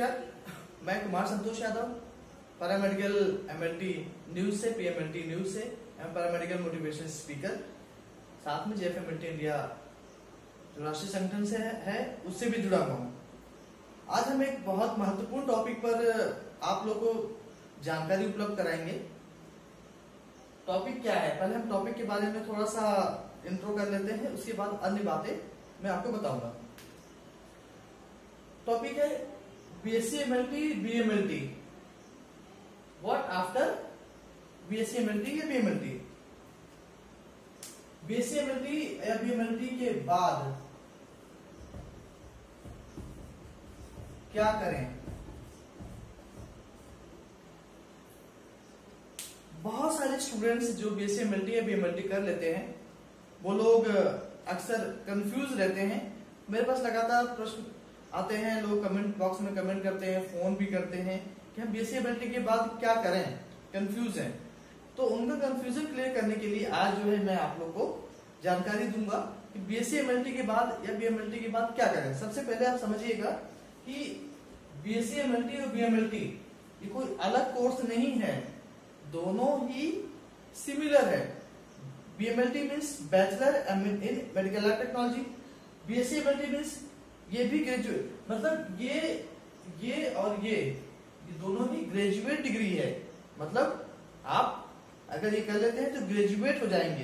नमस्कार, मैं Kumar Santosh Yadav paramedical MLT news से, पीएमएलटी न्यूज से पैरामेडिकल मोटिवेशन स्पीकर, साथ में जेएफएमएलटी इंडिया जो राष्ट्रीय संगठन से है उससे भी जुड़ा हुआ हूँ। आज हम एक बहुत महत्वपूर्ण टॉपिक पर आप लोगों को जानकारी उपलब्ध कराएंगे। टॉपिक क्या है, पहले हम टॉपिक के बारे में थोड़ा सा इंट्रो कर लेते हैं, उसके बाद अन्य बातें मैं आपको बताऊंगा। टॉपिक है BSc MLT, BMLT. What after BSc MLT या बीएमएलटी? बीएससी एमएलटी या बीएमएलटी के बाद क्या करें? बहुत सारे स्टूडेंट्स जो बीएससी एमएलटी या बीएमएलटी कर लेते हैं वो लोग अक्सर कंफ्यूज रहते हैं। मेरे पास लगातार प्रश्न आते हैं, लोग कमेंट बॉक्स में कमेंट करते हैं, फोन भी करते हैं कि हम बीएससी एमएलटी के बाद क्या करें, कंफ्यूज हैं। तो उनका कंफ्यूजन क्लियर करने के लिए आज जो है मैं आप लोग को जानकारी दूंगा कि बीएससी एमएलटी के बाद या बीएमएलटी के बाद क्या करें। सबसे पहले आप समझिएगा कि बीएससी एमएलटी और बीएमएलटी ये कोई अलग कोर्स नहीं है, दोनों ही सिमिलर है। BMLT means bachelor in medical lab technology, BSc MLT means ये भी ग्रेजुएट, मतलब ये और ये दोनों ही ग्रेजुएट डिग्री है। मतलब आप अगर ये कर लेते हैं तो ग्रेजुएट हो जाएंगे,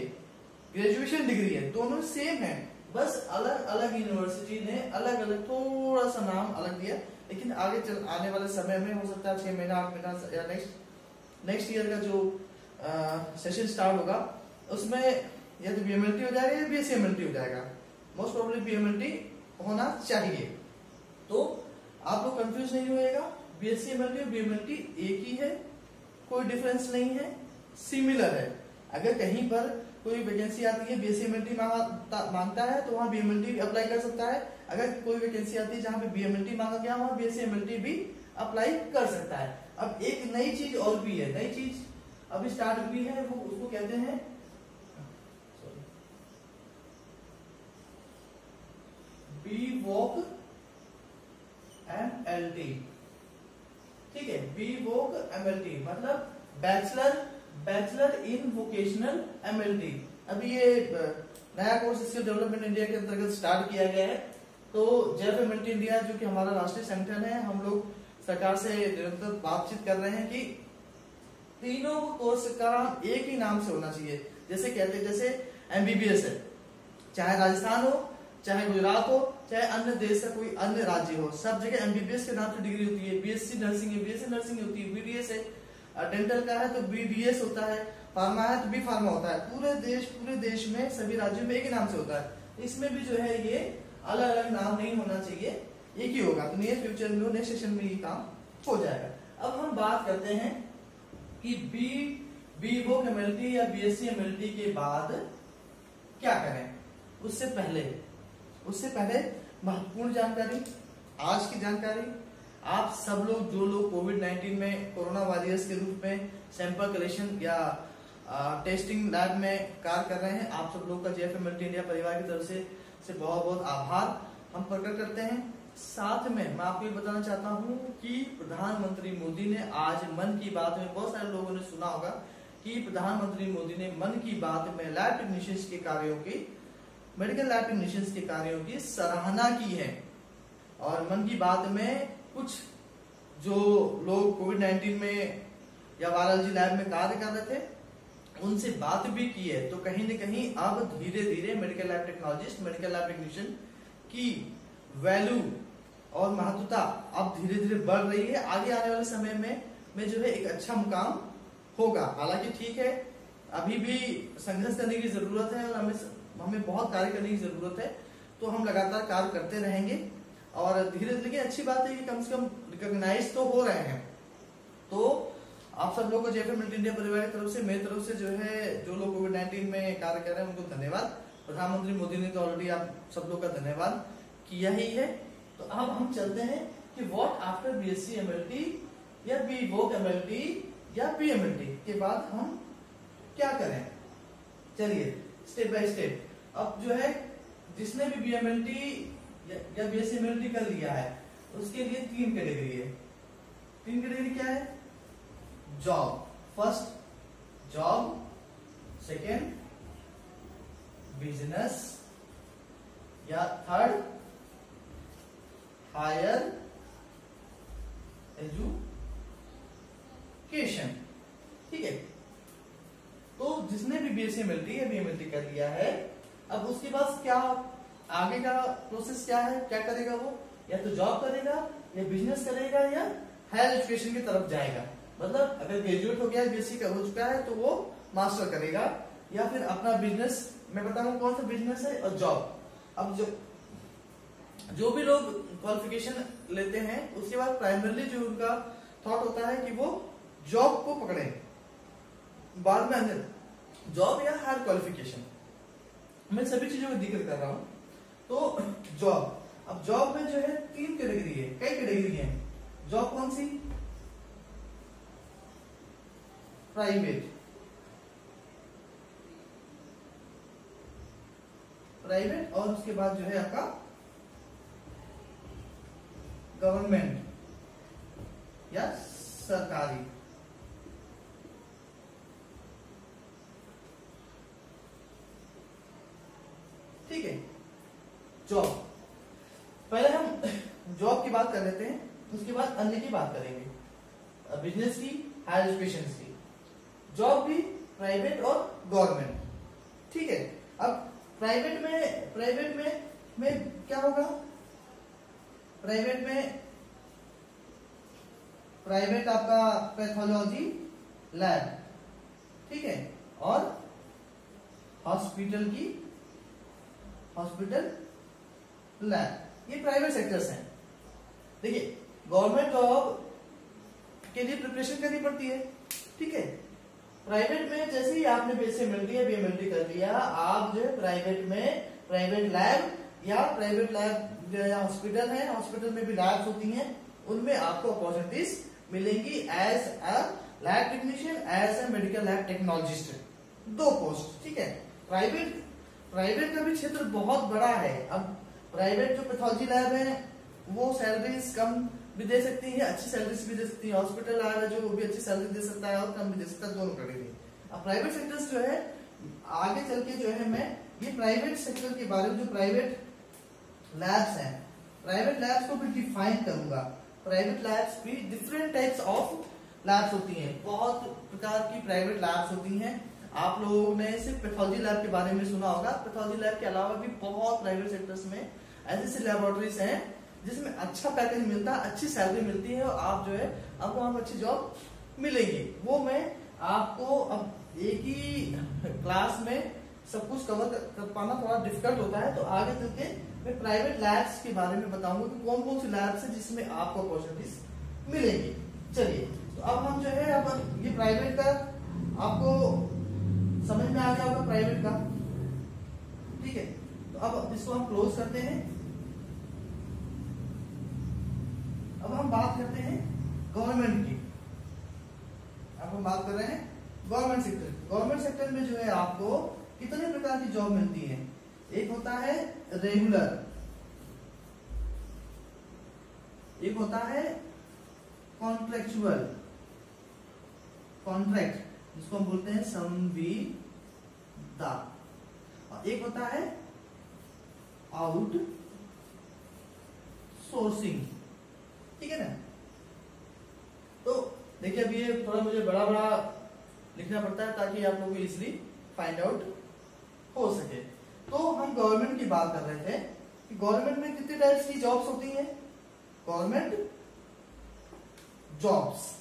ग्रेजुएशन डिग्री है, दोनों सेम है, बस अलग अलग यूनिवर्सिटी ने अलग अलग थोड़ा सा नाम अलग दिया। लेकिन आगे आने वाले समय में हो सकता है 6 महीना 8 महीना या नेक्स्ट ईयर का जो सेशन स्टार्ट होगा उसमें या तो बीएमएलटी हो जाएगा या बीएससी एमएलटी हो जाएगा। मोस्ट प्रोबेबली बीएमएलटी होना चाहिए। तो आप लोग कंफ्यूज नहीं होइएगा, बीएससी एमएलटी और बीएमएलटी एक ही है, कोई डिफरेंस नहीं है, सिमिलर है। अगर कहीं पर कोई वैकेंसी आती है बीएससी एमएलटी मांगता है तो वहां बीएमएलटी अप्लाई कर सकता है। अगर कोई वैकेंसी आती है जहां पे बीएमएलटी मांगा गया वहां बीएससी एमएलटी भी अप्लाई कर सकता है। अब एक नई चीज और भी है, नई चीज अभी स्टार्ट हुई है, वो उसको कहते हैं बीवोक एमएलटी। ठीक है, बीवोक एमएलटी मतलब बैचलर इन वोकेशनल एमएलटी। अभी ये नया कोर्स स्किल डेवलपमेंट इंडिया के अंतर्गत स्टार्ट किया गया है। तो जेएफएमएलटी इंडिया जो कि हमारा राष्ट्रीय संगठन है, हम लोग सरकार से निरंतर बातचीत कर रहे हैं कि तीनों कोर्स का एक ही नाम से होना चाहिए। जैसे कहते हैं, जैसे एमबीबीएस है, चाहे राजस्थान हो, चाहे गुजरात हो, चाहे अन्य देश का कोई अन्य राज्य हो, सब जगह एमबीबीएस के नाम से डिग्री होती है। बीएससी नर्सिंग है, बीएससी नर्सिंग होती है, बीडीएस है, डेंटल का है तो बीडीएस होता है, फार्मा है तो बी फार्मा होता है। पूरे देश में सभी राज्यों में एक ही नाम से होता है। इसमें भी जो है ये अलग अलग नाम नहीं होना चाहिए, एक ही होगा। तो नियर फ्यूचर में नेक्स्ट सेशन में ये काम हो जाएगा। अब हम बात करते हैं कि बीवोक एमएलटी या बीएससी एमएलटी के बाद क्या करें। उससे पहले महत्वपूर्ण जानकारी, आज की जानकारी, आप सब लोग जो लोग कोविड-19 में कोरोना वॉरियर्स के रूप में सैंपल कलेक्शन या टेस्टिंग लैब में कार्य कर रहे हैं, आप सब लोग का जेएफएमएलटी इंडिया परिवार की तरफ से बहुत बहुत आभार हम प्रकट करते हैं। साथ में मैं आपको ये बताना चाहता हूँ कि प्रधानमंत्री मोदी ने आज मन की बात में, बहुत सारे लोगों ने सुना होगा कि प्रधानमंत्री मोदी ने मन की बात में लैब टेक्नीशियंस के कार्यों की, मेडिकल लैब टेक्नीशियंस के कार्यों की सराहना की है। और मन की बात में कुछ जो लोग कोविड-19 में या वायरोलॉजी लैब में कार्य कर रहे थे उनसे बात भी की है। तो कहीं न कहीं अब धीरे धीरे medical lab technologist, medical lab technician की वैल्यू और महत्वता अब धीरे धीरे बढ़ रही है। आगे आने वाले समय में जो है एक अच्छा मुकाम होगा। हालांकि ठीक है, अभी भी संघर्ष करने की जरूरत है और हमें बहुत कार्य करने की जरूरत है। तो हम लगातार कार्य करते रहेंगे और धीरे धीरे अच्छी बात है कि कम से कम रिकॉग्नाइज तो हो रहे हैं। तो आप सब लोगों को जेएफएमएलटी इंडिया परिवार की तरफ से, मेरी तरफ से जो है, जो लोग कोविड-19 में कार्य कर रहे हैं उनको धन्यवाद। प्रधानमंत्री मोदी ने तो ऑलरेडी आप सब लोग का धन्यवाद किया ही है। तो अब हम चलते हैं कि व्हाट आफ्टर बीएससी एमएलटी या बीवोक एमएलटी या बीएमएलटी के बाद हम क्या करें। चलिए स्टेप बाय स्टेप। अब जो है जिसने भी बीएमएलटी या बीएससी एमएलटी कर लिया है उसके लिए 3 कैटेगरी है। 3 कैटेगरी क्या है? Job, first job, second business, या थर्ड हायर एजुकेशन। ठीक है, तो जिसने भी बीएससी एमएलटी या बीएमएलटी कर लिया है, अब उसके पास क्या आगे का प्रोसेस क्या है, क्या करेगा वो? या तो जॉब करेगा, या बिजनेस करेगा, या हायर एजुकेशन की तरफ जाएगा। मतलब अगर ग्रेजुएट हो गया है, बीएससी का हो चुका है, तो वो मास्टर करेगा, या फिर अपना बिजनेस, मैं बताऊंगा कौन सा बिजनेस है, और जॉब। अब जो भी लोग क्वालिफिकेशन लेते हैं, उसके बाद प्राइमरली जो उनका थॉट होता है कि वो जॉब को पकड़े, बाद में अंदर जॉब या हायर क्वालिफिकेशन। मैं सभी चीजों का जिक्र कर रहा हूं। तो जॉब, अब जॉब में जो है 3 कैटेगरी है। कई कैटेगरी है जॉब? कौन सी? प्राइवेट, प्राइवेट, और उसके बाद जो है आपका गवर्नमेंट या सरकारी। ठीक है, जॉब। पहले हम जॉब की बात कर लेते हैं, उसके बाद अन्य की बात करेंगे, बिजनेस की, हायर एजुकेशन की। जॉब भी प्राइवेट और गवर्नमेंट। ठीक है, अब प्राइवेट में क्या होगा? प्राइवेट आपका पैथोलॉजी लैब, ठीक है, और हॉस्पिटल लैब, ये प्राइवेट सेक्टर्स हैं। देखिए, गवर्नमेंट जॉब के लिए प्रिपरेशन करनी पड़ती है। ठीक है, प्राइवेट में जैसे ही आपने बीएससी एमएलटी या बीएमएलटी कर लिया, आप जो है प्राइवेट में प्राइवेट लैब या हॉस्पिटल है, हॉस्पिटल में भी लैब्स होती हैं, उनमें आपको अपॉर्चुनिटीज मिलेंगी as a lab technician, as a medical lab technologist. 2 post. ठीक है, प्राइवेट का भी क्षेत्र बहुत बड़ा है। अब प्राइवेट जो पैथोलॉजी लैब है, वो सैलरीज कम भी दे सकती है, अच्छी सैलरीज भी दे सकती है। हॉस्पिटल लैब है जो वो भी अच्छी सैलरी दे सकता है और कम भी दे सकता है, दोनों कैटेगरी। अब प्राइवेट सेक्टर्स जो है, आगे चल के जो है मैं ये प्राइवेट सेक्टर के बारे में, जो प्राइवेट लैब्स हैं, प्राइवेट लैब्स को भी डिफाइन करूंगा। प्राइवेट लैब्स भी डिफरेंट टाइप्स ऑफ लैब्स होती हैं, बहुत प्रकार की प्राइवेट लैब्स होती हैं। आप लोगों ने सिर्फ पैथोलॉजी लैब के बारे में सुना होगा, पैथोलॉजी लैब के अलावा भी बहुत प्राइवेट सेक्टर्स में ऐसी लैबोरेटरीज हैं जिसमें अच्छा पैकेज मिलता है, अच्छी सैलरी मिलती है, और आप जो है आपको वहां पर अच्छी जॉब मिलेगी। वो मैं आपको अब एक ही क्लास में सब कुछ कवर कर पाना थोड़ा डिफिकल्ट होता है, तो आगे चल के मैं प्राइवेट लैब्स के बारे में बताऊंगा कि कौन कौन सी लैब्स है जिसमें आपको अपॉर्चुनिटीज मिलेगी। चलिए, तो अब हम जो है, अब ये प्राइवेट का आपको समझ में आ गया होगा, प्राइवेट का। ठीक है, तो अब इसको हम क्लोज करते हैं। अब हम बात करते हैं गवर्नमेंट की। अब हम बात कर रहे हैं गवर्नमेंट सेक्टर। गवर्नमेंट सेक्टर में जो है आपको कितने प्रकार की जॉब मिलती है? एक होता है रेगुलर, एक होता है कॉन्ट्रेक्चुअल, कॉन्ट्रैक्ट जिसको हम बोलते हैं संविदा, और एक होता है आउट सोर्सिंग। ठीक है ना? तो देखिए, अब ये थोड़ा मुझे बड़ा बड़ा लिखना पड़ता है ताकि आप लोगों को इजिली फाइंड आउट हो सके। तो हम गवर्नमेंट की बात कर रहे थे कि गवर्नमेंट में कितने टाइप्स की जॉब्स होती हैं। गवर्नमेंट जॉब्स,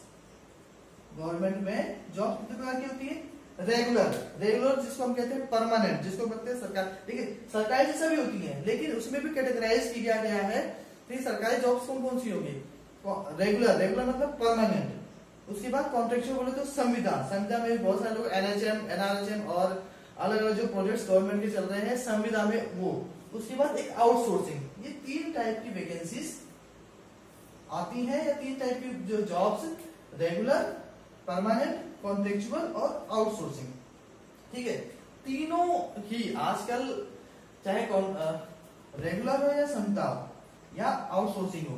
गवर्नमेंट में जॉब कितने प्रकार की होती है? रेगुलर जिसको हम कहते हैं परमानेंट, जिसको कहते हैं सरकार। देखिए, सरकारी जैसा भी होती है, लेकिन उसमें भी कैटेगराइज किया गया है। तो सरकारी जॉब्स कौन कौन सी होगी? रेगुलर मतलब परमानेंट। उसके बाद कॉन्ट्रेक्चुअल बोले तो संविदा में बहुत सारे लोग एनएचएम, एनआरएचएम और अलग अलग जो प्रोजेक्ट्स गवर्नमेंट के चल रहे हैं संविदा में, वो। उसके बाद एक आउटसोर्सिंग। ये 3 टाइप की वैकेंसीज आती हैं, या 3 टाइप की जो जॉब्स, रेगुलर, परमानेंट, कॉन्ट्रेक्चुअल और आउटसोर्सिंग। ठीक है, तीनों ही आजकल चाहे रेगुलर हो या संविदा हो या आउटसोर्सिंग हो,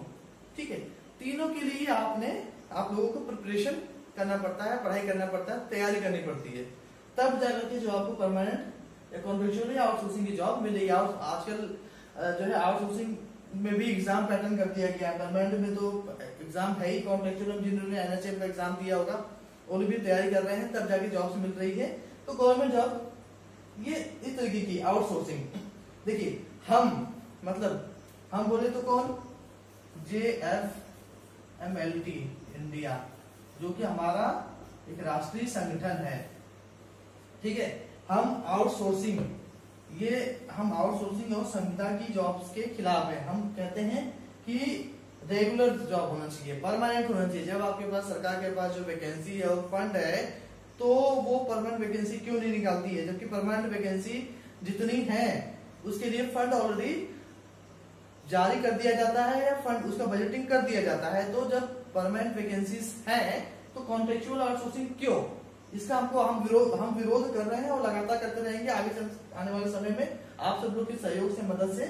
ठीक है, तीनों के लिए आप लोगों को प्रिपरेशन करना पड़ता है, पढ़ाई करना पड़ता है, तैयारी करनी पड़ती है, तब जाकर के जो आपको परमानेंट या कॉन्ट्रेक्चुअल या आउटसोर्सिंग की जॉब मिलेगी। आजकल जो है आउटसोर्सिंग में भी एग्जाम पैटर्न कर दिया गया है, परमानेंट में तो एग्जाम है ही, कॉन्ट्रेक्चुअल जिन्होंने एनएचएम का एग्जाम दिया होगा वो भी तैयारी कर रहे हैं, तब जाके जॉब्स मिल रही है। तो गवर्नमेंट जॉब ये इस तरीके की आउटसोर्सिंग। देखिए हम बोले तो कौन, JFMLT इंडिया, जो कि हमारा एक राष्ट्रीय संगठन है, ठीक है। हम आउटसोर्सिंग और संविदा की जॉब्स के खिलाफ है। हम कहते हैं कि रेगुलर जॉब होना चाहिए, परमानेंट होना चाहिए। जब आपके पास सरकार के पास जो वैकेंसी है और फंड है, तो वो परमानेंट वैकेंसी क्यों नहीं निकालती है, जबकि परमानेंट वैकेंसी जितनी है उसके लिए फंड ऑलरेडी जारी कर दिया जाता है या फंड उसका बजटिंग कर दिया जाता है। तो जब परमानेंट वैकेंसीज है तो कॉन्ट्रेक्चुअल आउटसोर्सिंग क्यों, इसका हम विरोध कर रहे हैं और लगातार करते रहेंगे। आगे आने वाले समय में आप सब लोग के सहयोग से, मदद से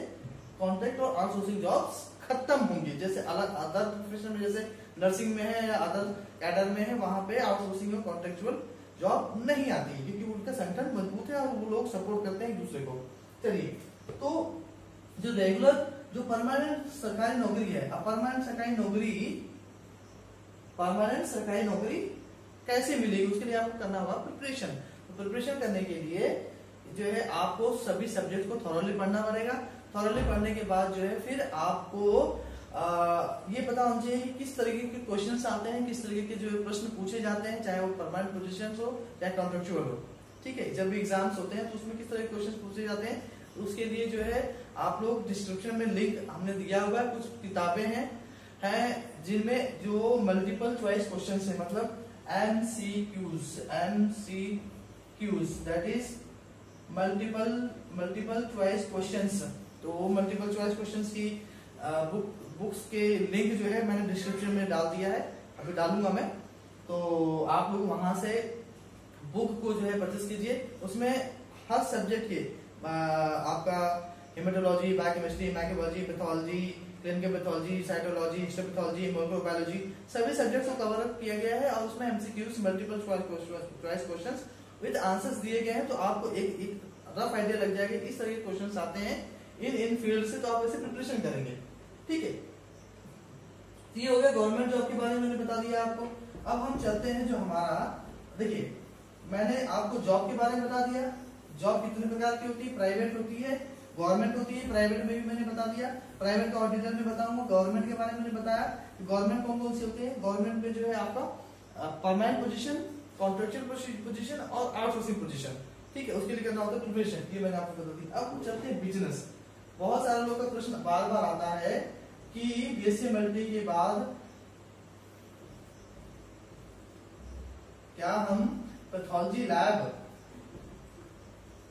कॉन्ट्रैक्ट और आउटसोर्सिंग जॉब्स खत्म होंगी। जैसे अलग अदर प्रोफेशन में, जैसे नर्सिंग में है या अदर कैडर में है, वहां पे आउटसोर्सिंग और कॉन्ट्रेक्चुअल जॉब नहीं आती है, क्योंकि उनका संगठन मजबूत है और वो लोग सपोर्ट करते हैं एक दूसरे को। चलिए, तो जो रेगुलर जो परमानेंट सरकारी नौकरी है, परमानेंट सरकारी नौकरी कैसे मिलेगी, उसके लिए आपको करना होगा प्रिपरेशन। तो प्रिपरेशन करने के लिए जो है आपको सभी सब्जेक्ट को थॉरली पढ़ना पड़ेगा। थॉरली पढ़ने के बाद जो है फिर आपको ये पता होना चाहिए कि किस तरीके के क्वेश्चंस आते हैं, किस तरीके के जो प्रश्न पूछे जाते हैं, चाहे वो परमानेंट पोजीशन हो चाहे कॉन्ट्रेक्चुअल हो, ठीक है। जब भी एग्जाम्स होते हैं तो उसमें किस तरह के क्वेश्चन पूछे जाते हैं, उसके लिए जो है आप लोग डिस्क्रिप्शन में लिंक हमने दिया हुआ है। कुछ किताबें हैं जिनमें जो मल्टीपल चॉइस क्वेश्चन है, मतलब MCQs, that is multiple choice questions. तो मल्टीपल चॉइस क्वेश्चंस की बुक्स के लिंक जो है मैंने डिस्क्रिप्शन में डाल दिया है, अभी डालूंगा मैं। तो आप लोग वहां से बुक को जो है परचेस कीजिए। उसमें हर सब्जेक्ट के आपका haematology, biochemistry, microbiology, pathology, clinical pathology, cytology, histopathology, molecular सभी सब्जेक्ट्स को कवर अप किया गया है और उसमें MCQs, multiple choice questions with answers दिए गए हैं। तो आपको एक रफ आइडिया लग जाएगा इस तरह के क्वेश्चंस आते हैं इन फील्ड से, तो आप ऐसे प्रिपरेशन करेंगे, ठीक है। ये हो गया गवर्नमेंट जॉब के बारे में मैंने बता दिया आपको। अब हम चलते हैं जो हमारा, देखिए मैंने आपको जॉब के बारे में बता दिया। जॉब कितने प्रकार की होती है, प्राइवेट होती है, गवर्नमेंट होती है। प्राइवेट में भी मैंने बता दिया, प्राइवेट का और डिटेल में बताऊंगा। गवर्नमेंट के बारे में मैंने बताया कि गवर्नमेंट कौन कौन सी होती है। गवर्नमेंट में जो है आपका परमानेंट पोजीशन, कॉन्ट्रेक्चुअल पोजीशन और आउटसोर्सिंग पोजीशन, ठीक है। उसके लिए करना होता है प्रिपरेशन, ये मैंने आपको बता दी। अब चलते हैं बिजनेस। बहुत सारे लोगों का प्रश्न बार बार आता है कि बीएससी के बाद क्या हम pathology lab,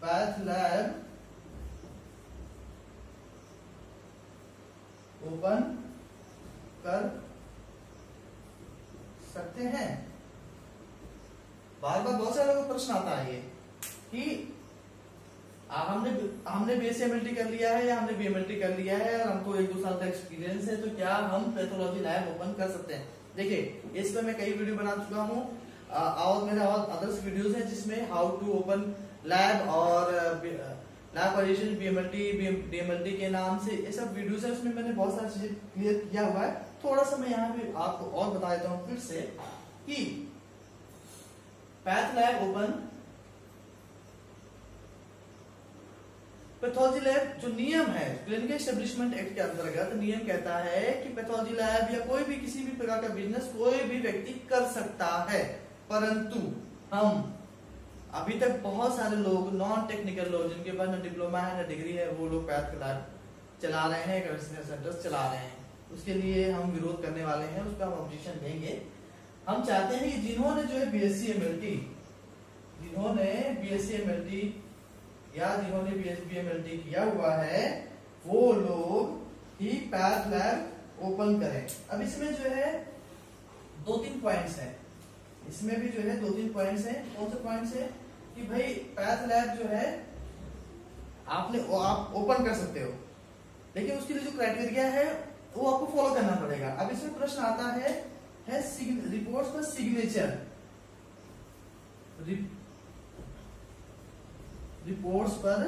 path lab open कर सकते हैं? बार बार बहुत सारे लोगों को प्रश्न आता है ये कि हमने बीएससी कर लिया है या हमने बीएमएलटी कर लिया है और हमको 1-2 साल का एक्सपीरियंस है, तो क्या हम पैथोलॉजी लैब ओपन कर सकते हैं? देखिए, इस पर मैं कई वीडियो बना चुका हूँ और मेरे और अदर्स वीडियोस हैं जिसमें हाउ टू ओपन लैब और लैब पोजीशन, बीएमएलटी, डीएमएलटी के नाम से ये सब वीडियोस है। उसमें मैंने बहुत सारी चीजें क्लियर किया हुआ है। थोड़ा सा मैं यहाँ पे आपको और बता देता हूँ फिर से कि path lab open, pathology lab जो नियम है क्लिनिकल एस्टेब्लिशमेंट एक्ट के अंतर्गत नियम कहता है कि पैथोलॉजी लैब या कोई भी किसी भी प्रकार का बिजनेस कोई भी व्यक्ति कर सकता है, परंतु हम अभी तक बहुत सारे लोग नॉन टेक्निकल लोग जिनके पास न डिप्लोमा है न डिग्री है, वो लोग पैथ लैब चला रहे हैं, कंसल्टेंसी सेंटर्स चला रहे हैं। उसके लिए हम विरोध करने वाले हैं, उसका हम ऑब्जेक्शन देंगे। हम चाहते हैं कि जिन्होंने जो है बीएससी एमएलटी या जिन्होंने बीएमएलटी किया हुआ है वो लोग ही पैथ लैब ओपन करें। अब इसमें जो है 2-3 पॉइंट्स हैं, इसमें भी जो है 2-3 पॉइंट्स हैं। कौन से पॉइंट्स है कि भाई पैथ लैब जो है आप ओपन कर सकते हो, लेकिन उसके लिए जो क्राइटेरिया है वो आपको फॉलो करना पड़ेगा। अब इसमें प्रश्न आता है रिपोर्ट्स पर सिग्नेचर, रिपोर्ट्स पर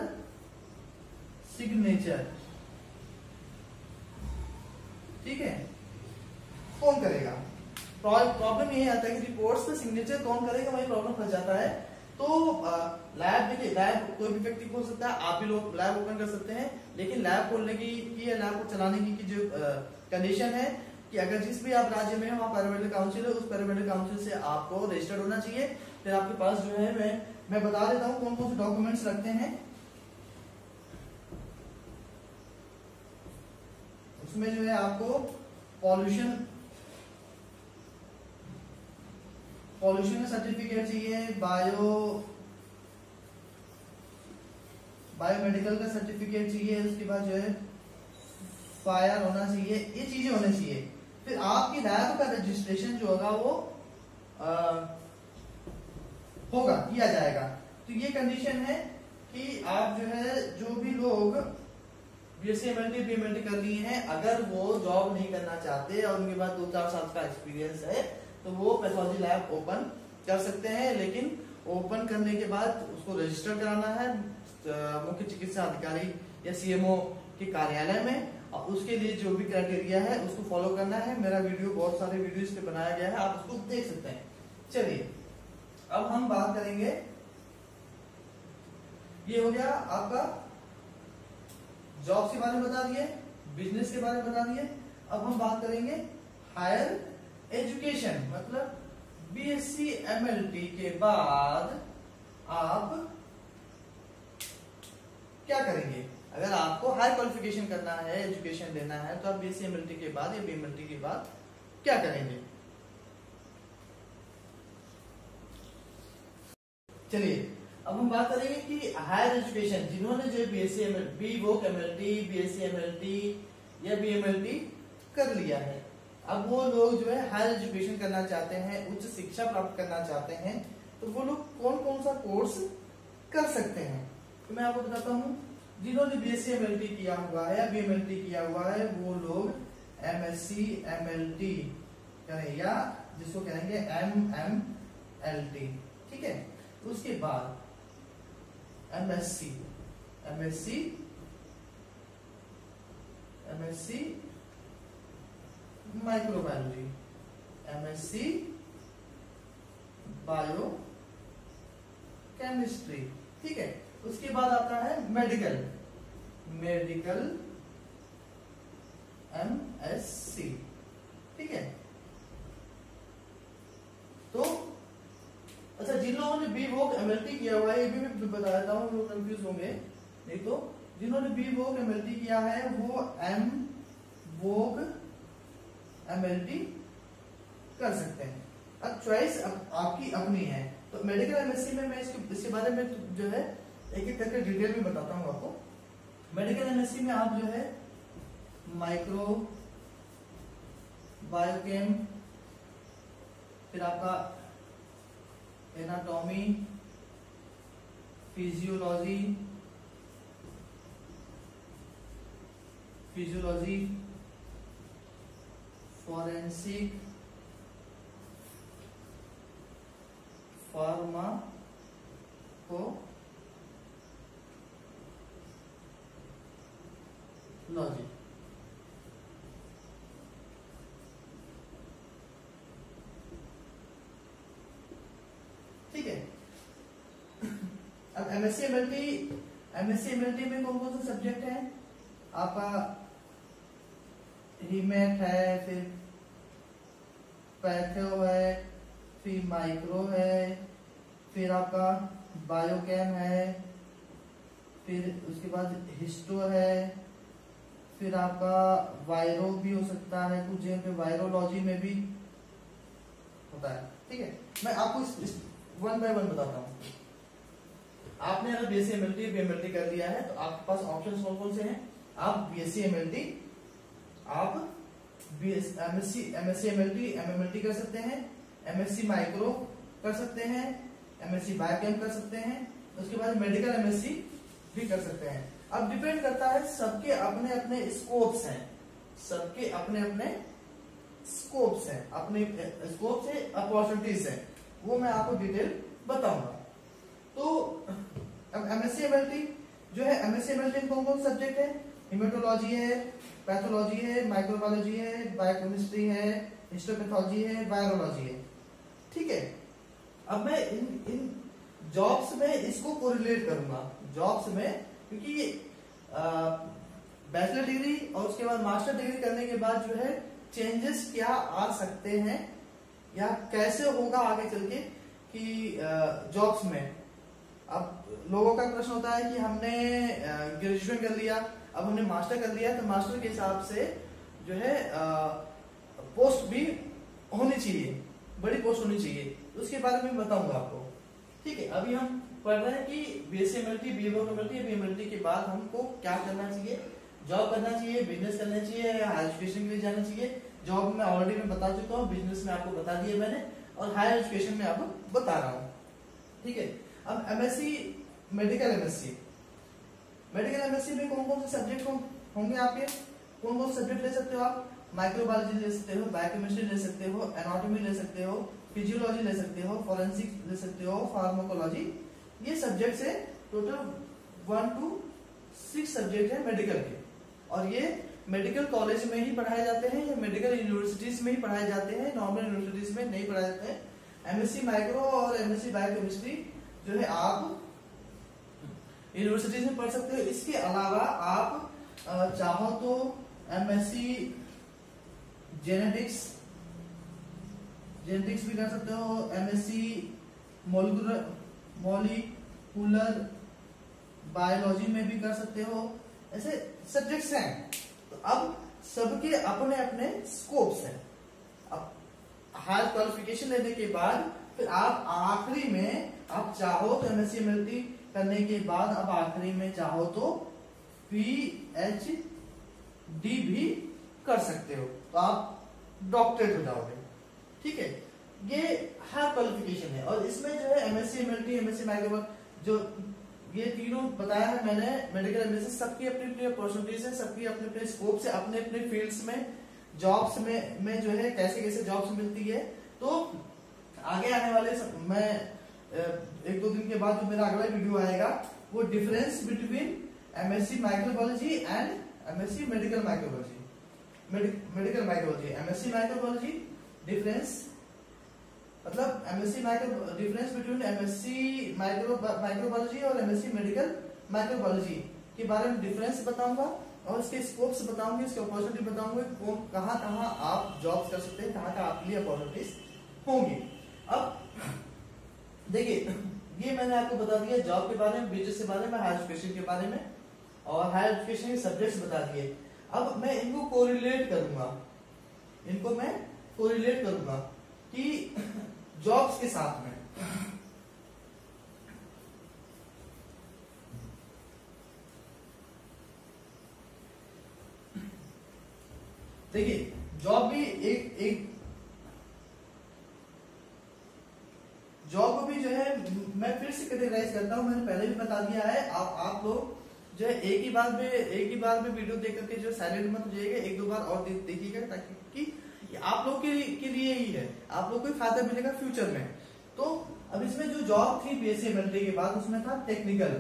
सिग्नेचर, ठीक है, कौन करेगा? प्रॉब्लम ये आता है कि रिपोर्ट्स पर सिग्नेचर कौन करेगा, वही प्रॉब्लम फंस जाता है। तो लैब, देखिए लैब कोई भी व्यक्ति खोल सकता है, आप भी लोग लैब ओपन कर सकते हैं, लेकिन लैब खोलने की या लैब को चलाने की जो कंडीशन है कि अगर जिस भी आप राज्य में हो वहाँ पैरामेडिकल काउंसिल है, उस पैरामेडिकल काउंसिल से आपको रजिस्टर्ड होना चाहिए। फिर आपके पास जो है मैं बता देता हूँ कौन कौन से डॉक्यूमेंट्स लगते हैं। उसमें जो है आपको पॉल्यूशन का सर्टिफिकेट चाहिए, बायोमेडिकल का सर्टिफिकेट चाहिए, उसके बाद जो है फायर होना चाहिए, ये चीजें होनी चाहिए। फिर आपकी लैब का रजिस्ट्रेशन जो होगा वो होगा, किया जाएगा। तो ये कंडीशन है कि आप जो है जो भी लोग बीएससी एमएलटी बीएमएलटी कर लिए हैं, अगर वो जॉब नहीं करना चाहते और उनके बाद 2-4 साल का एक्सपीरियंस है तो वो पैथोलॉजी लैब ओपन कर सकते हैं। लेकिन ओपन करने के बाद उसको रजिस्टर कराना है मुख्य चिकित्सा अधिकारी या सीएमओ के कार्यालय में, और उसके लिए जो भी क्राइटेरिया है उसको फॉलो करना है। मेरा वीडियो, बहुत सारे वीडियो इस पे बनाया गया है, आप उसको देख सकते हैं। चलिए अब हम बात करेंगे, ये हो गया आपका जॉब के बारे में बता दिए, बिजनेस के बारे में बता दिए। अब हम बात करेंगे हायर एजुकेशन, मतलब बीएससी एमएलटी के बाद आप क्या करेंगे। अगर आपको हाई क्वालिफिकेशन करना है, एजुकेशन लेना है, तो आप बीएससी एमएलटी के बाद या बीएमएलटी के बाद क्या करेंगे। चलिए अब हम बात करेंगे कि हायर एजुकेशन जिन्होंने जो बीएससी एमएलटी, वो एमएलटी, बीएससी एमएलटी या बीएमएलटी कर लिया है, अब वो लोग जो है हायर एजुकेशन करना चाहते हैं, उच्च शिक्षा प्राप्त करना चाहते हैं, तो वो लोग कौन कौन सा कोर्स कर सकते हैं। तो मैं आपको बताता हूँ, जिन्होंने बीएससी एमएलटी किया हुआ है या बीएमएलटी किया हुआ है, वो लोग एमएससी एमएलटी करें, या जिसको कहेंगे एमएमएलटी, ठीक है। उसके बाद MSc microbiology, MSc bio chemistry, ठीक है। उसके बाद आता है मेडिकल एमएससी, ठीक है। तो अच्छा, जिन लोगों ने बी वोक एमएलटी किया हुआ है, ये भी मैं बता देता हूँ, लोग कंफ्यूज होंगे नहीं। तो जिन्होंने बी वोक एमएलटी किया है वो एम वोक एमएलटी कर सकते हैं। अब चॉइस आपकी अपनी है। तो मेडिकल एमएससी में मैं इसके बारे में जो है एक एक करके डिटेल में बताता हूँ आपको। मेडिकल एमएससी में आप जो है माइक्रो बायोकेम, फिर आपका एनाटॉमी, फिजियोलॉजी, फॉरेंसिक, फार्माकोलॉजी, ठीक है। अब एमएससी एमएलटी में कौन कौन से सब्जेक्ट है आपका, रीमेट है, फिर पैथो है, फिर माइक्रो है, फिर आपका बायोकेम है, फिर उसके बाद हिस्टो है, फिर आपका वायरो भी हो सकता है, कुछ जगह पे वायरोलॉजी में भी होता है, ठीक है। मैं आपको इस 1 बाय 1 बताता हूँ। आपने अगर बीएससी एमएलटी बीएमएलटी कर लिया है तो आपके पास ऑप्शन कौन कौन से हैं। आप बीएससी एमएलटी, आप एमएससी एमएलटी एमएमएलटी कर सकते हैं, एमएससी माइक्रो कर सकते हैं, एमएससी बायोकेम कर सकते हैं, उसके बाद मेडिकल एमएससी भी कर सकते हैं। अब डिपेंड करता है, सबके अपने अपने स्कोप्स हैं, सबके अपने अपने स्कोप्स हैं, अपने स्कोप से अपॉर्चुनिटीज हैं, वो मैं आपको डिटेल बताऊंगा। तो अब एमएससी एमएलटी जो है, एमएससी एमएलटी कौन कौन सब्जेक्ट है? हिमेटोलॉजी है, पैथोलॉजी है, माइक्रोबायोलॉजी है, बायोकेमिस्ट्री है, हिस्टोपैथोलॉजी है, वायरोलॉजी है। ठीक है, अब मैं इन जॉब्स में इसको कोरिलेट करूंगा, जॉब्स में, क्योंकि बैचलर डिग्री और उसके बाद मास्टर डिग्री करने के बाद जो है चेंजेस क्या आ सकते हैं या कैसे होगा आगे चल के कि जॉब्स में। अब लोगों का प्रश्न होता है कि हमने ग्रेजुएशन कर लिया, अब हमने मास्टर कर लिया, तो मास्टर के हिसाब से जो है पोस्ट भी होनी चाहिए, बड़ी पोस्ट होनी चाहिए, उसके बारे में बताऊंगा आपको। ठीक है, अभी हम पढ़ रहे हैं कि बीएससी एमएलटी, बीएमएलटी के बाद हमको क्या करना चाहिए, जॉब करना चाहिए, बिजनेस करना चाहिए, हायर एजुकेशन के लिए जाना चाहिए। जॉब में ऑलरेडी मैं बता चुका हूँ, बिजनेस में आपको बता दिया मैंने, और हायर एजुकेशन में आपको बता रहा हूँ। ठीक है, अब MSc, medical MSc, medical MSc में कौन कौन से सब्जेक्ट होंगे आपके? कौन कौन से सब्जेक्ट ले सकते हो आप? माइक्रोबायोलॉजी ले सकते हो, बायोकेमिस्ट्री ले सकते हो, एनाटॉमी ले सकते हो, फिजियोलॉजी ले सकते हो, फॉरेंसिक ले सकते हो, फार्माकोलॉजी। ये सब्जेक्ट है टोटल 1 to 6 सब्जेक्ट है मेडिकल के, और ये मेडिकल कॉलेज में ही पढ़ाए जाते हैं या मेडिकल यूनिवर्सिटीज में ही पढ़ाए जाते हैं, नॉर्मल यूनिवर्सिटीज में नहीं पढ़ाए जाते हैं। एमएससी माइक्रो और एमएससी बायोकेमिस्ट्री जो है आप यूनिवर्सिटीज में पढ़ सकते हो। इसके अलावा आप चाहो तो एमएससी जेनेटिक्स भी कर सकते हो, एमएससी मॉलिक्यूलर बायोलॉजी में भी कर सकते हो, ऐसे सब्जेक्ट्स हैं। तो अब सबके अपने अपने स्कोप्स हैं। अब हायर क्वालिफिकेशन लेने के बाद फिर आप आखिरी में आप चाहो तो एमएससी एमएलटी करने के बाद अब आखिरी में चाहो तो पीएचडी भी कर सकते हो, तो आप डॉक्टरेट हो जाओगे। ठीक है, ये हायर क्वालिफिकेशन है। और इसमें जो है एमएससी एमएलटी, एमएससी माइक्रो, जो ये तीनों बताया है मैंने, मेडिकल एमएससी, सबकी अपनी अपनी अपॉर्चुनिटीज है, सबकी अपने अपने स्कोप से, अपने अपने फील्ड्स में, जॉब्स में जो है कैसे कैसे जॉब्स मिलती है। तो आगे आने वाले मैं 1-2 दिन के बाद जो मेरा अगला वीडियो आएगा वो difference between MSc microbiology and MSc medical microbiology, medical microbiology, MSc microbiology difference, मतलब MSc micro, difference between MSc microbiology और एमएससी मेडिकल माइक्रोबायोलॉजी के बारे में डिफरेंस बताऊंगा, और इसके स्कोप्स बताऊंगी, इसके अपॉर्चुनिटी बताऊंगी, कहाँ कहाँ आप जॉब्स कर सकते हैं, कहाँ कहाँ आपके लिए अपॉर्चुनिटीज होंगी। अब देखिए, ये मैंने आपको बता दिया जॉब के बारे में, बिजनेस के बारे में, हायर एजुकेशन के बारे में, और हायर एजुकेशन के सब्जेक्ट्स बता दिए। अब मैं इनको कोरिलेट करूंगा, कि जॉब्स के साथ में। देखिए, जॉब भी एक जॉब को भी जो है मैं फिर से कैटेगराइज करता हूं, मैंने पहले भी बता दिया है। आप लोग जो है एक ही बार में वीडियो देख करके जो साइलेंट मत हो जाइएगा, 1-2 बार और देखिएगा, ताकि कि आप लोग के लिए ही है, आप लोग को फायदा मिलेगा फ्यूचर में। तो अब इसमें जो जॉब थी बीएससी एमएलटी के बाद, उसमें था टेक्निकल,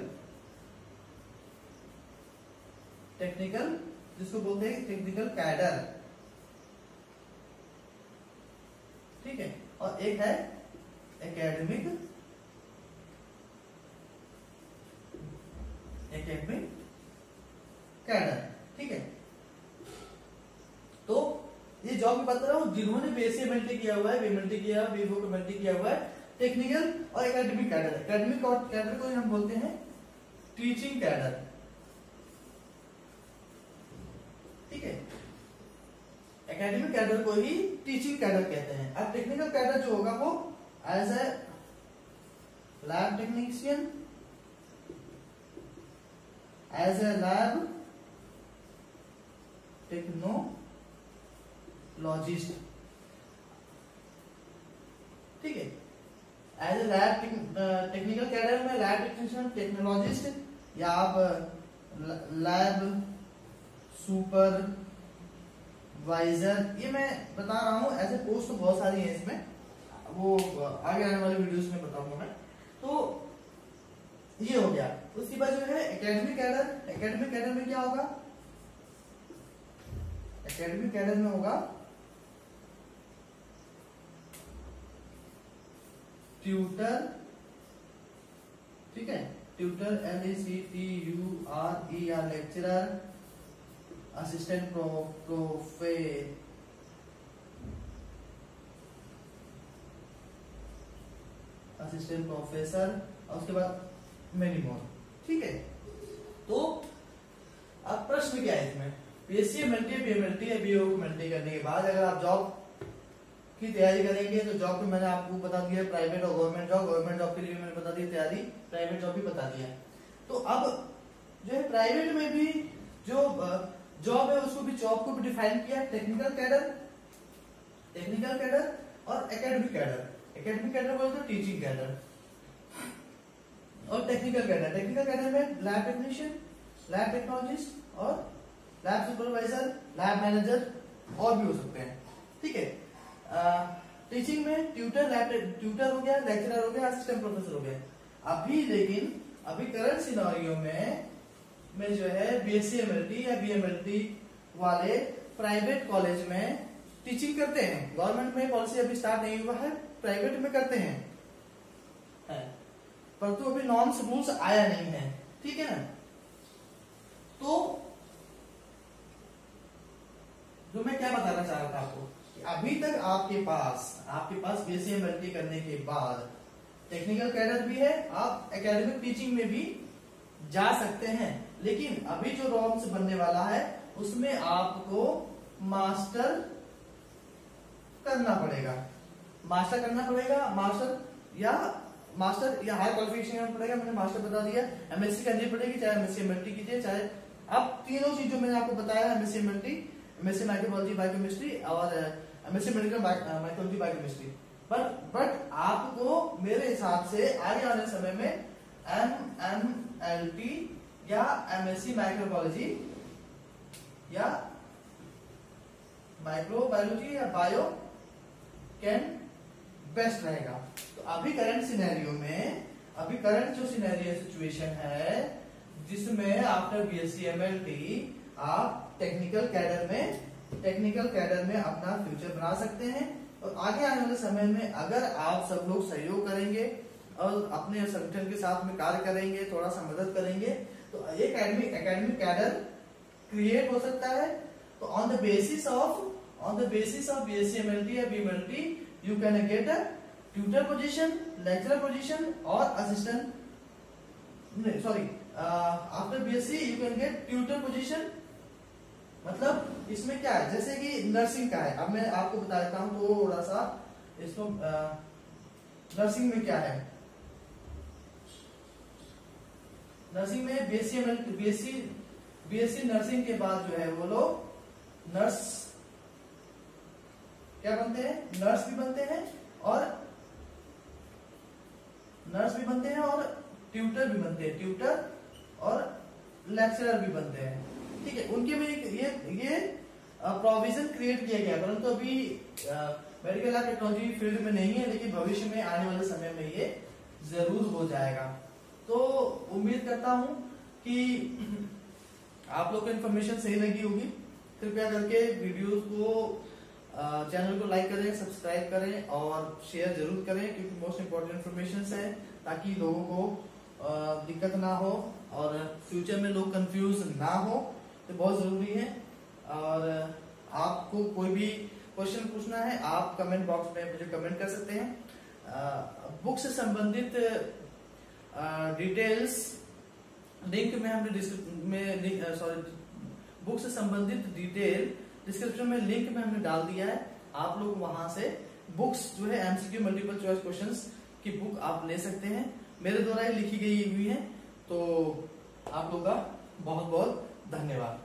जिसको बोलते हैं टेक्निकल कैडर। ठीक है, और एक है एकेडमिक कैडर। ठीक है, तो ये जॉब की बात कर रहा हूं जिन्होंने बीएससी एमएलटी किया हुआ है, बीएमएलटी किया हुआ है, बीवोक एमएलटी किया हुआ है, टेक्निकल और एकेडमिक कैडर। एकेडमिक और कैडर को हम बोलते हैं टीचिंग कैडर। ठीक है, एकेडमिक कैडर को ही टीचिंग कैडर कहते हैं। अब टेक्निकल कैडर जो होगा वो as a lab technician, as a lab technologist. ठीक है, as a lab technical cadre में लैब टेक्नीशियन, टेक्नोलॉजिस्ट, या आप लैब सुपरवाइजर, ये मैं बता रहा हूँ, ऐसे पोस्ट तो बहुत सारी हैं इसमें, वो आगे आने वाले वीडियोस में बताऊंगा मैं। तो ये हो गया। उसके बाद जो है एकेडमिक कैडर, एकेडमिक कैडर में क्या होगा, एकेडमिक कैडर में होगा ट्यूटर, ठीक है, tutor LACTURER lecturer, assistant assistant professor, और उसके बाद मेनी मोर, ठीक है। तो अब प्रश्न क्या है इसमें, BSc MLT, BMLT या BO MLT करने के बाद अगर आप जॉब की तैयारी करेंगे तो जॉब पे मैंने आपको बता दिया प्राइवेट और गवर्नमेंट जॉब, गवर्नमेंट जॉब के लिए मैंने बता दिया तैयारी, प्राइवेट जॉब भी बता दिया। तो अब जो है प्राइवेट में भी जो जॉब है उसको भी, जॉब को भी डिफाइन किया, टेक्निकल कैडर और एकेडमिक कैडर। एकेडमिक कैडर बोलते हैं टीचिंग कैडर, और टेक्निकल कैडर में लैब टेक्नीशियन, लैब टेक्नोलॉजिस्ट और लैब सुपरवाइजर, लैब मैनेजर और भी हो सकते हैं, ठीक है। टीचिंग में ट्यूटर हो गया, लेक्चरर हो गया, असिस्टेंट प्रोफेसर हो गया। लेकिन अभी करंट सिनेरियो में जो है BSc MLT या BMLT वाले प्राइवेट कॉलेज में टीचिंग करते हैं। गवर्नमेंट में पॉलिसी अभी स्टार्ट नहीं हुआ है, प्राइवेट में करते हैं, परंतु अभी नॉर्म्स रूल्स आया नहीं है, ठीक है ना। तो जो मैं क्या बताना चाह रहा था आपको, अभी तक आपके पास BSc MLT करने के बाद टेक्निकल कैडर भी है, आप एकेडमिक टीचिंग में भी जा सकते हैं। लेकिन अभी जो नॉर्म्स बनने वाला है उसमें आपको मास्टर करना पड़ेगा, मास्टर या हाई क्वालिफिकेशन करना पड़ेगा। मैंने मास्टर बता दिया, MSc करनी पड़ेगी, चाहे MSc MLT कीजिए, चाहे अब तीनों चीजों मैंने आपको बताया, MSc MLT, MSc microbiology biochemistry और MSc medical microbiology biochemistry. But आपको मेरे हिसाब से आगे आने समय में MMLT या MSc माइक्रोबायोलॉजी या माइक्रोबायोलॉजी या बायो कैन बेस्ट रहेगा। तो अभी करंट जो सिचुएशन है जिसमें आफ्टर BSc MLT आप टेक्निकल कैडर में अपना फ्यूचर बना सकते हैं। और आगे आने वाले समय में अगर आप सब लोग सहयोग करेंगे और अपने संगठन के साथ में कार्य करेंगे, थोड़ा सा मदद करेंगे, तो एक एकेडमिक कैडर क्रिएट हो सकता है। तो on the basis of BSc MLT या BMLT you can get a tutor position, lecturer position और assistant, after BSc you can get tutor position. मतलब इसमें क्या है, जैसे कि नर्सिंग का है, अब मैं आपको बता देता हूं थोड़ा सा इसको। नर्सिंग में क्या है, नर्सिंग में BSc नर्सिंग के बाद जो है वो लोग नर्स क्या बनते हैं, नर्स भी बनते हैं और ट्यूटर भी बनते हैं, ट्यूटर और लेक्चरर भी बनते हैं, ठीक है। उनके में ये प्रोविजन क्रिएट किया गया, परंतु अभी मेडिकल लैब टेक्नोलॉजी फील्ड में नहीं है, लेकिन भविष्य में आने वाले समय में ये जरूर हो जाएगा। तो उम्मीद करता हूं कि आप लोग को इन्फॉर्मेशन सही लगी होगी। कृपया करके वीडियोस को, चैनल को लाइक करें, सब्सक्राइब करें और शेयर जरूर करें, क्योंकि मोस्ट इंपोर्टेंट इन्फॉर्मेशन है, ताकि लोगों को दिक्कत ना हो और फ्यूचर में लोग कंफ्यूज ना हो, तो बहुत जरूरी है। और आपको कोई भी क्वेश्चन पूछना है आप कमेंट बॉक्स में मुझे कमेंट कर सकते हैं। बुक से संबंधित डिटेल्स लिंक में हमने बुक से संबंधित डिटेल डिस्क्रिप्शन में लिंक में हमने डाल दिया है। आप लोग वहां से बुक्स जो है MCQ मल्टीपल चॉइस क्वेश्चंस की बुक आप ले सकते हैं, मेरे द्वारा ही लिखी गई हुई है। तो आप लोग का बहुत बहुत धन्यवाद।